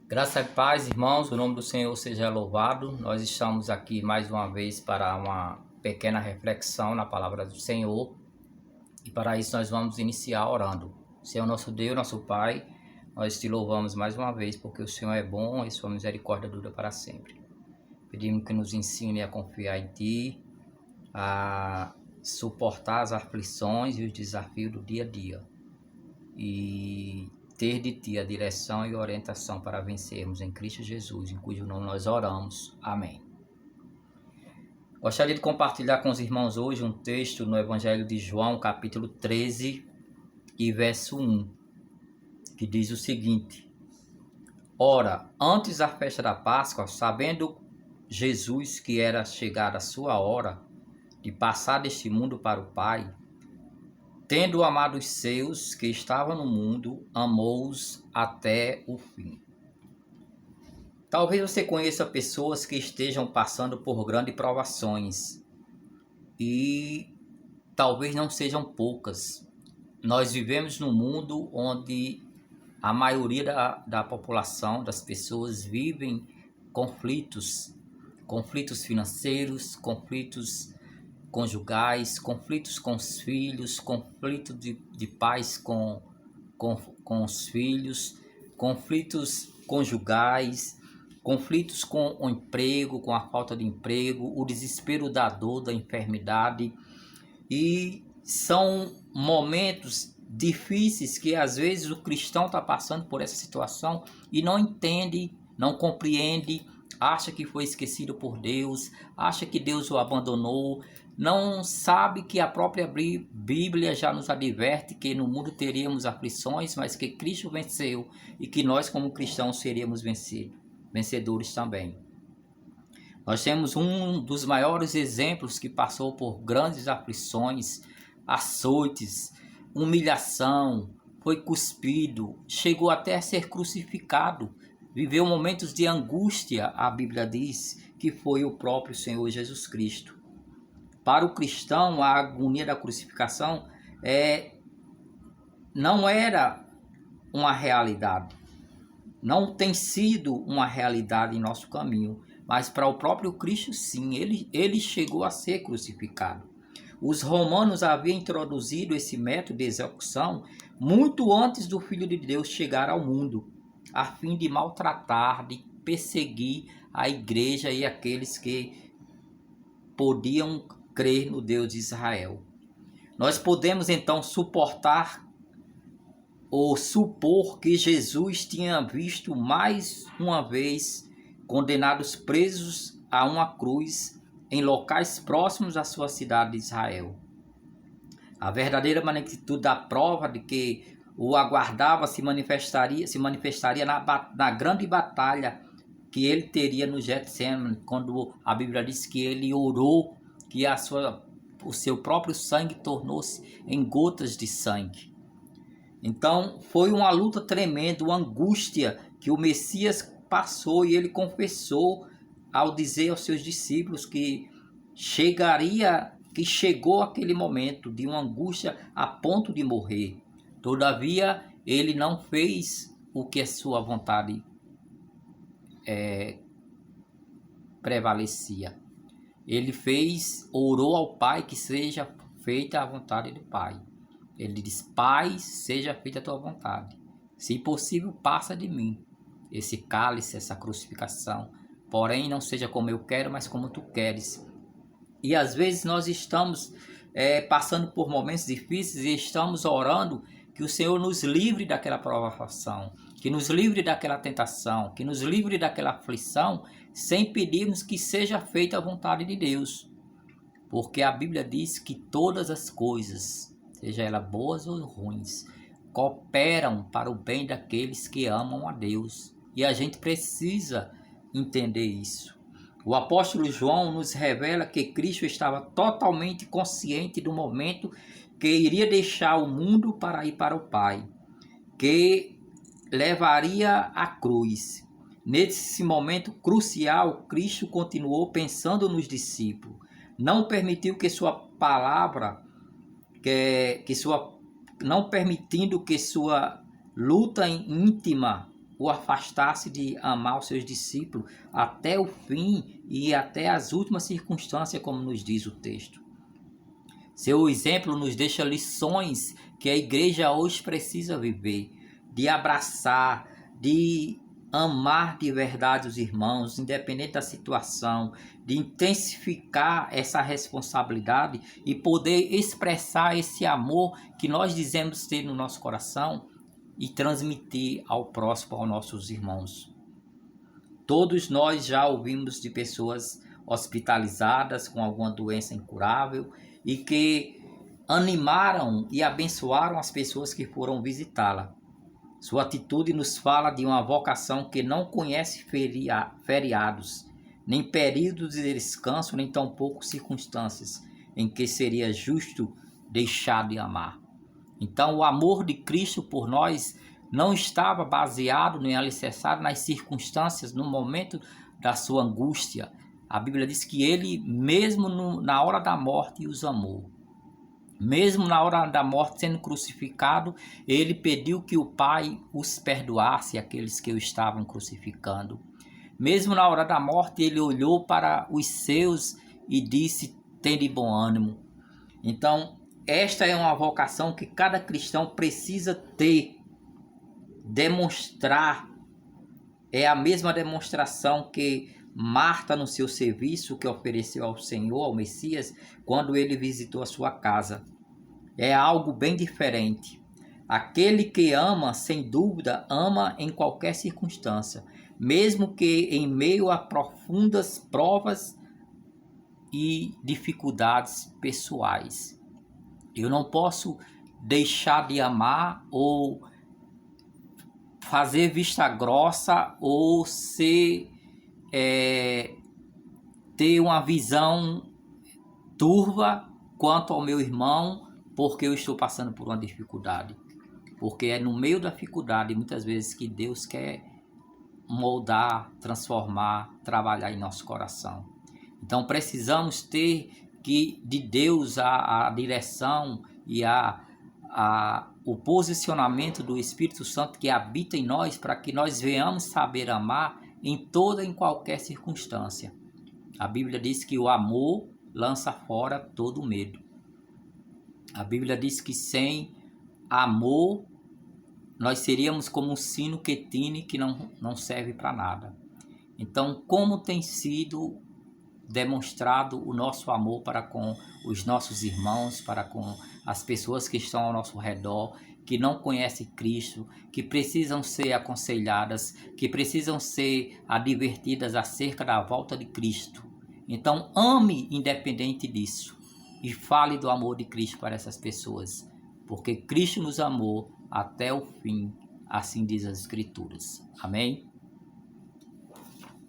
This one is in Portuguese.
Graça e paz, irmãos, o nome do Senhor seja louvado. Nós estamos aqui mais uma vez para uma pequena reflexão na palavra do Senhor. E para isso nós vamos iniciar orando. Senhor nosso Deus, nosso Pai, nós te louvamos mais uma vez porque o Senhor é bom e sua misericórdia dura para sempre. Pedimos que nos ensine a confiar em Ti, a suportar as aflições e os desafios do dia a dia. E ter de Ti a direção e orientação para vencermos em Cristo Jesus, em cujo nome nós oramos. Amém. Gostaria de compartilhar com os irmãos hoje um texto no Evangelho de João, capítulo 13 e verso 1, que diz o seguinte: Ora, antes da festa da Páscoa, sabendo Jesus que era chegada a sua hora de passar deste mundo para o Pai, tendo amado os seus que estavam no mundo, amou-os até o fim. Talvez você conheça pessoas que estejam passando por grandes provações e talvez não sejam poucas. Nós vivemos num mundo onde a maioria da população, das pessoas, vivem conflitos financeiros, conflitos conjugais, conflitos com os filhos, conflitos de pais com os filhos, conflitos conjugais, conflitos com o emprego, com a falta de emprego, o desespero da dor, da enfermidade. E são momentos difíceis que às vezes o cristão está passando por essa situação e não entende, não compreende, acha que foi esquecido por Deus, acha que Deus o abandonou, não sabe que a própria Bíblia já nos adverte que no mundo teríamos aflições, mas que Cristo venceu e que nós como cristãos seríamos vencedores também. Nós temos um dos maiores exemplos que passou por grandes aflições, açoites, humilhação, foi cuspido, chegou até a ser crucificado, viveu momentos de angústia, a Bíblia diz que foi o próprio Senhor Jesus Cristo. Para o cristão, a agonia da crucificação não era uma realidade, não tem sido uma realidade em nosso caminho, mas para o próprio Cristo sim, ele chegou a ser crucificado. Os romanos haviam introduzido esse método de execução muito antes do Filho de Deus chegar ao mundo, a fim de maltratar, de perseguir a igreja e aqueles que podiam crer no Deus de Israel. Nós podemos então suportar ou supor que Jesus tinha visto mais uma vez condenados presos a uma cruz em locais próximos à sua cidade de Israel. A verdadeira magnitude da prova de que o aguardava se manifestaria na grande batalha que ele teria no Getsemane, quando a Bíblia diz que ele orou que o seu próprio sangue tornou-se em gotas de sangue. Então foi uma luta tremenda, uma angústia que o Messias passou, e ele confessou ao dizer aos seus discípulos que chegou aquele momento de uma angústia a ponto de morrer. Todavia ele não fez o que a sua vontade prevalecia. Ele orou ao Pai que seja feita a vontade do Pai. Ele diz: Pai, seja feita a tua vontade. Se possível, passa de mim esse cálice, essa crucificação. Porém, não seja como eu quero, mas como tu queres. E às vezes nós estamos passando por momentos difíceis e estamos orando que o Senhor nos livre daquela provação, que nos livre daquela tentação, que nos livre daquela aflição, sem pedirmos que seja feita a vontade de Deus. Porque a Bíblia diz que todas as coisas, seja elas boas ou ruins, cooperam para o bem daqueles que amam a Deus. E a gente precisa entender isso. O apóstolo João nos revela que Cristo estava totalmente consciente do momento que iria deixar o mundo para ir para o Pai, que levaria a cruz. Nesse momento crucial, Cristo continuou pensando nos discípulos. Não permitiu que sua palavra, não permitindo que sua luta íntima o afastasse de amar os seus discípulos até o fim e até as últimas circunstâncias, como nos diz o texto. Seu exemplo nos deixa lições que a igreja hoje precisa viver, de abraçar, de amar de verdade os irmãos, independente da situação, de intensificar essa responsabilidade e poder expressar esse amor que nós dizemos ter no nosso coração e transmitir ao próximo, aos nossos irmãos. Todos nós já ouvimos de pessoas hospitalizadas com alguma doença incurável e que animaram e abençoaram as pessoas que foram visitá-la. Sua atitude nos fala de uma vocação que não conhece feriados, nem períodos de descanso, nem tampouco circunstâncias em que seria justo deixar de amar. Então, o amor de Cristo por nós não estava baseado nem alicerçado nas circunstâncias, no momento da sua angústia. A Bíblia diz que ele, mesmo na hora da morte, os amou. Mesmo na hora da morte, sendo crucificado, ele pediu que o Pai os perdoasse, aqueles que o estavam crucificando. Mesmo na hora da morte, ele olhou para os seus e disse: "Tende bom ânimo". Então, esta é uma vocação que cada cristão precisa ter, demonstrar. É a mesma demonstração que Marta, no seu serviço que ofereceu ao Senhor, ao Messias, quando ele visitou a sua casa. É algo bem diferente. Aquele que ama, sem dúvida, ama em qualquer circunstância, mesmo que em meio a profundas provas e dificuldades pessoais. Eu não posso deixar de amar ou fazer vista grossa ou ter uma visão turva quanto ao meu irmão, porque eu estou passando por uma dificuldade. Porque é no meio da dificuldade, muitas vezes, que Deus quer moldar, transformar, trabalhar em nosso coração. Então precisamos ter de Deus a direção e o posicionamento do Espírito Santo que habita em nós, para que nós venhamos saber amar em toda e em qualquer circunstância. A Bíblia diz que o amor lança fora todo medo. A Bíblia diz que sem amor nós seríamos como um sino que tine, que não serve para nada. Então, como tem sido demonstrado o nosso amor para com os nossos irmãos, para com as pessoas que estão ao nosso redor, que não conhecem Cristo, que precisam ser aconselhadas, que precisam ser advertidas acerca da volta de Cristo. Então, ame independente disso e fale do amor de Cristo para essas pessoas, porque Cristo nos amou até o fim, assim diz as Escrituras. Amém?